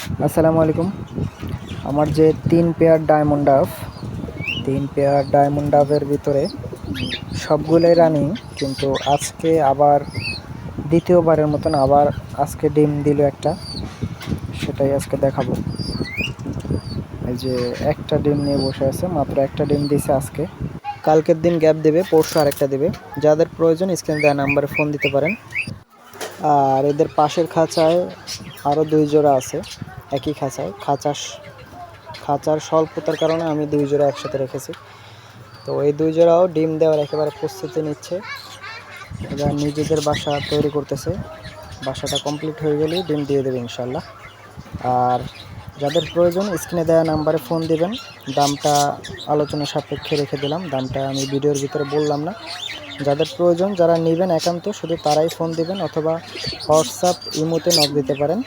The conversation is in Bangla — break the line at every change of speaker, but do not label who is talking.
আসসালামু আলাইকুম। আমার যে ৩ পেয়ার ডায়মন্ড ডাবের ভিতরে সবগুলোই রানিং, কিন্তু আজকে আবার দ্বিতীয়বারের মতন আজকে ডিম দিল একটা, সেটাই আজকে দেখাবো। এই যে একটা ডিম নিয়ে বসে আছে, মাত্র একটা ডিম দিয়েছে আজকে। কালকের দিন গ্যাপ দেবে, পরশু আরেকটা দেবে। যাদের প্রয়োজন স্ক্রিনে দেওয়া নাম্বারে ফোন দিতে পারেন। আর এদের পাশের খাঁচায় আরও 2 জোড়া আছে, একই খাঁচার স্বল্পতার কারণে আমি 2 জোড়া একসাথে রেখেছি। তো এই 2 জোড়াও ডিম দেওয়ার একেবারে প্রস্তুতি নিচ্ছে। এরা নিজেদের বাসা তৈরি করতেছে, বাসাটা কমপ্লিট হয়ে গেলেই ডিম দিয়ে দেবে ইনশাল্লাহ। আর যাদের প্রয়োজন স্ক্রিনে দেওয়া নাম্বারে ফোন দিবেন। দামটা আলোচনা সাপেক্ষে রেখে দিলাম, দামটা আমি ভিডিওর ভিতরে বললাম না। যাদের প্রয়োজন, যারা নেবেন একান্ত, শুধু তারাই ফোন দিবেন অথবা হোয়াটসঅ্যাপ ইমোতে নক দিতে পারেন।